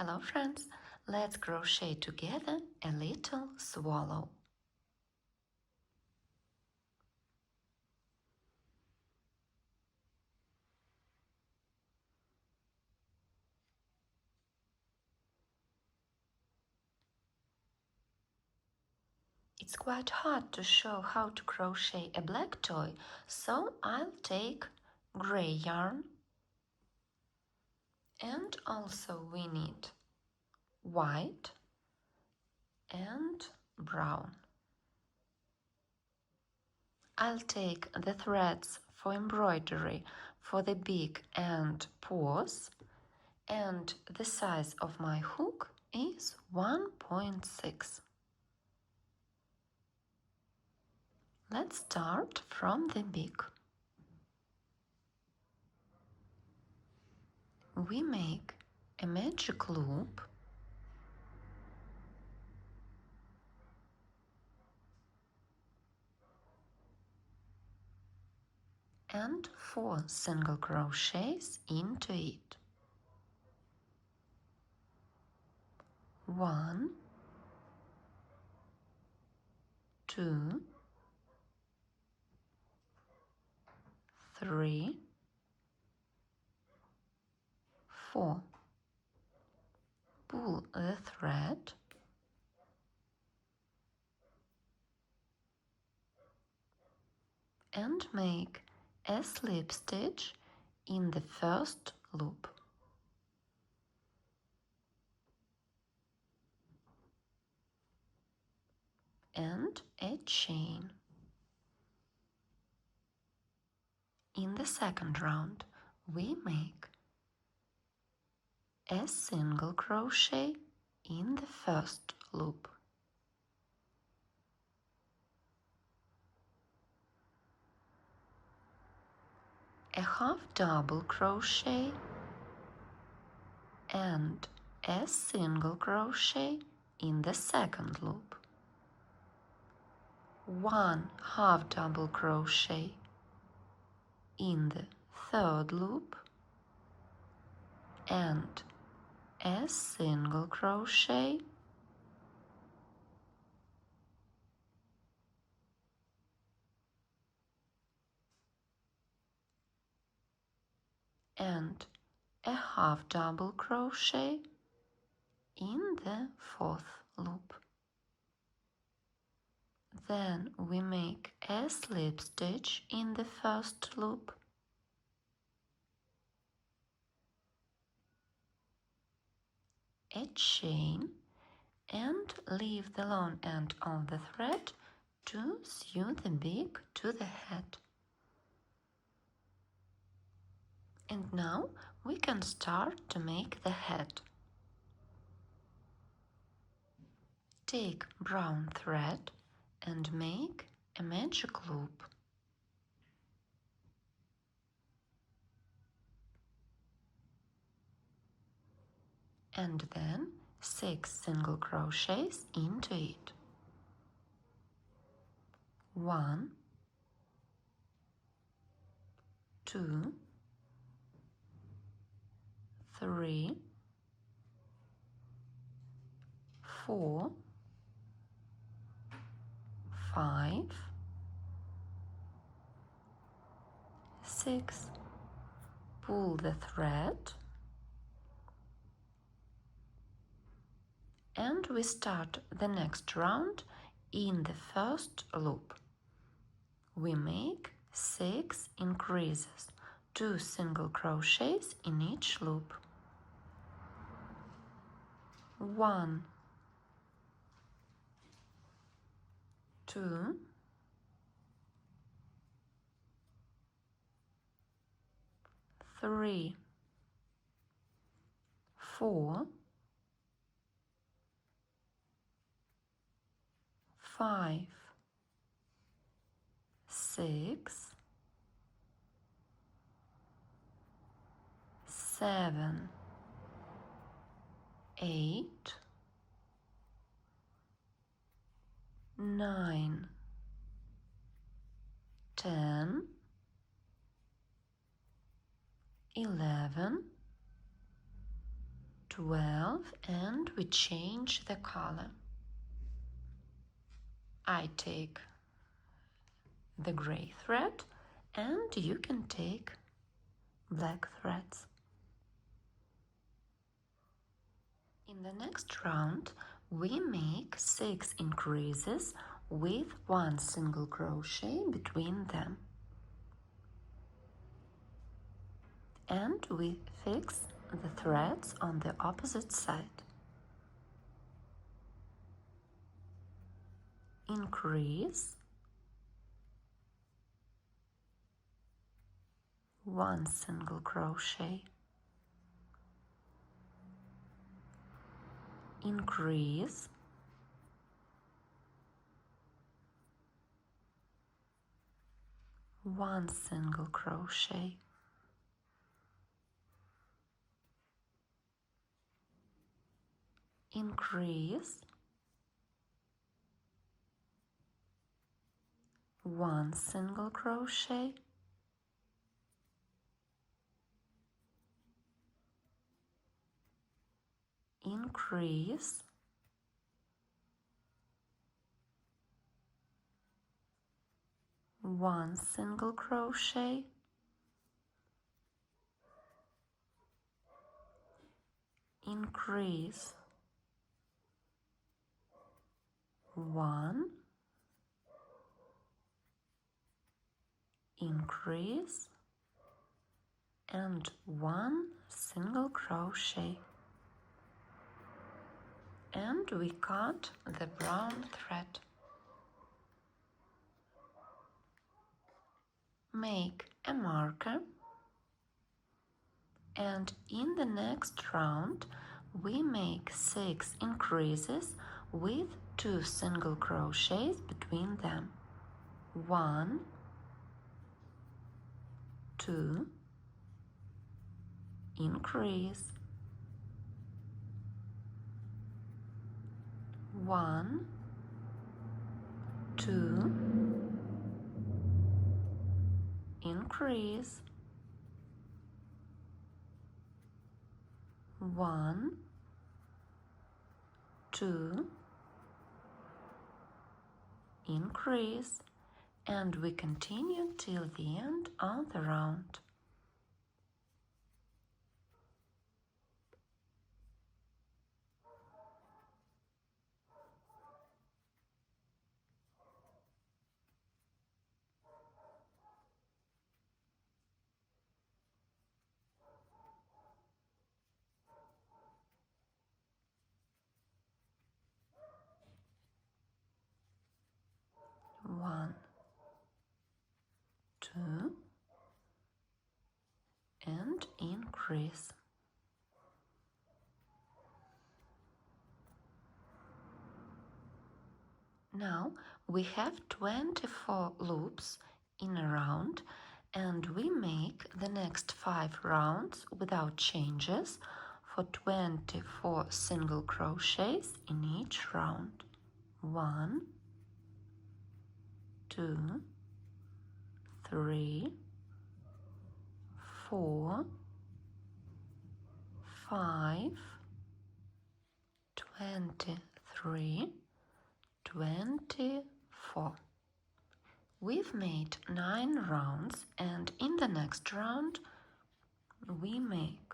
Hello friends, let's crochet together a little swallow. It's quite hard to show how to crochet a black toy, so I'll take gray yarn, and also we need white and brown. I'll take the threads for embroidery for the beak and paws, and the size of my hook is 1.6. Let's start from the beak. We make a magic loop and 4 single crochets into it. 1, 2, 3, 4. Pull the thread and make a slip stitch in the first loop. And a chain. In the second round, we make a single crochet in the first loop. A half double crochet and a single crochet in the second loop. 1 half double crochet in the third loop and a single crochet and a half double crochet in the fourth loop. Then we make a slip stitch in the first loop, a chain, and leave the long end of the thread to sew the beak to the head. And now we can start to make the head. Take brown thread and make a magic loop. And then 6 single crochets into it. 1, 2, 3, 4, 5, 6. Pull the thread and we start the next round in the first loop. We make 6 increases, 2 single crochets in each loop. 1, 2, 3, 4, 5, 6, 7, 8, 9, 10, 11, 12 and we change the color. I take the gray thread and you can take black threads. In the next round, we make 6 increases with 1 single crochet between them. And we fix the threads on the opposite side. Increase, 1 single crochet, increase, 1 single crochet, increase, 1 single crochet, increase, 1 single crochet, increase, 1, increase, and 1 single crochet. And we cut the brown thread. Make a marker, and in the next round we make 6 increases with 2 single crochets between them. 1, 2, increase, 1, 2, increase, 1, 2, increase, and we continue till the end of the round. One, 2, and increase. Now we have 24 loops in a round, and we make the next 5 rounds without changes for 24 single crochets in each round. 1, 2, 3, 4, 5, 23, 24. We've made 9 rounds, and in the next round we make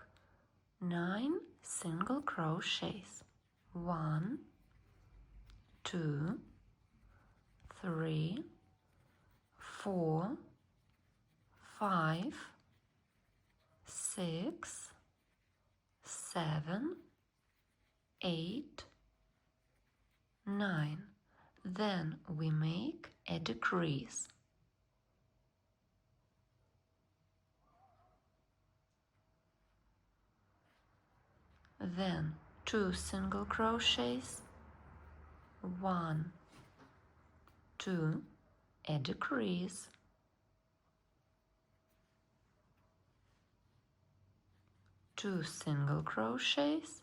9 single crochets. 1, 2, 3, 4, 5, 6, 7, 8, 9. Then we make a decrease. Then 2 single crochets, 1, 2, a decrease, 2 single crochets,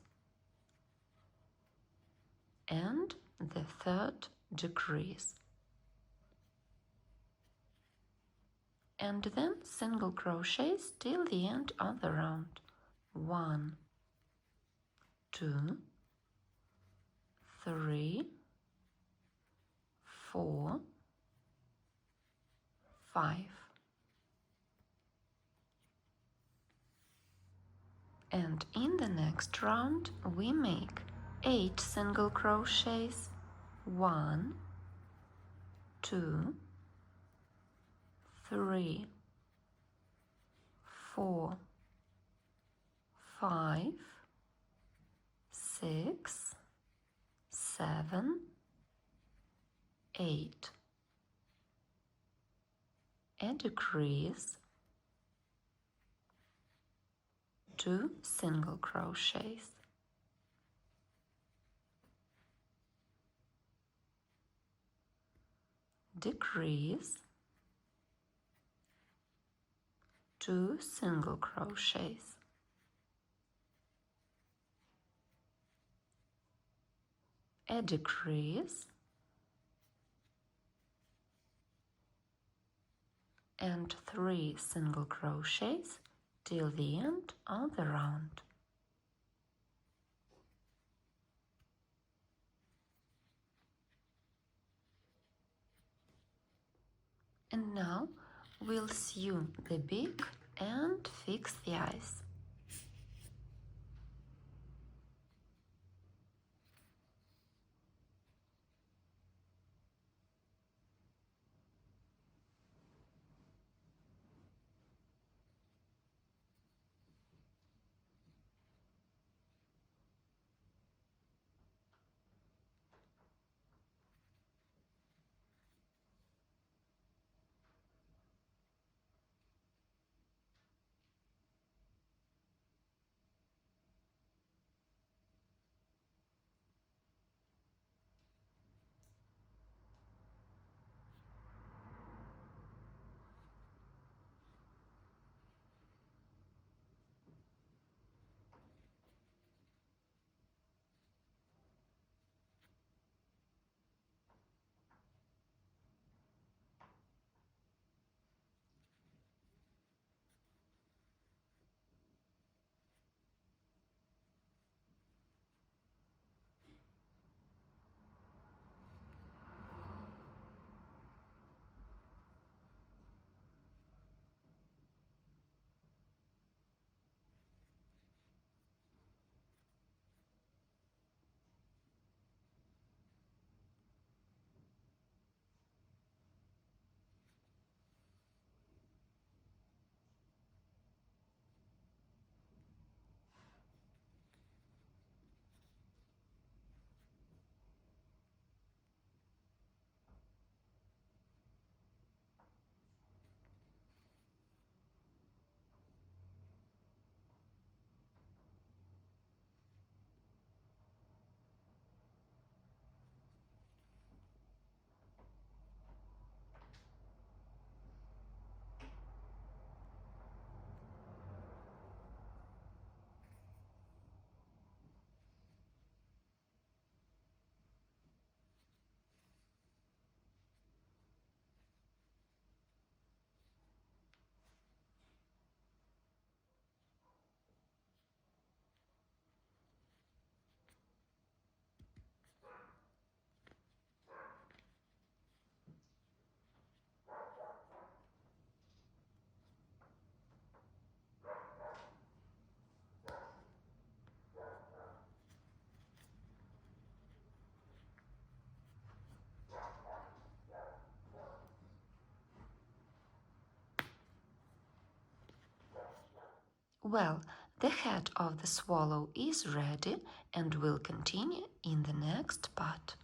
and the third decrease. And then single crochets till the end of the round. 1, 2, 3, 4, 5. And in the next round we make 8 single crochets, 1, 2, 3, 4, 5, 6, 7, 8. A decrease, 2 single crochets, decrease, 2 single crochets, a decrease, and 3 single crochets till the end of the round. And now we'll sew the beak and fix the eyes. Well, the head of the swallow is ready and will continue in the next part.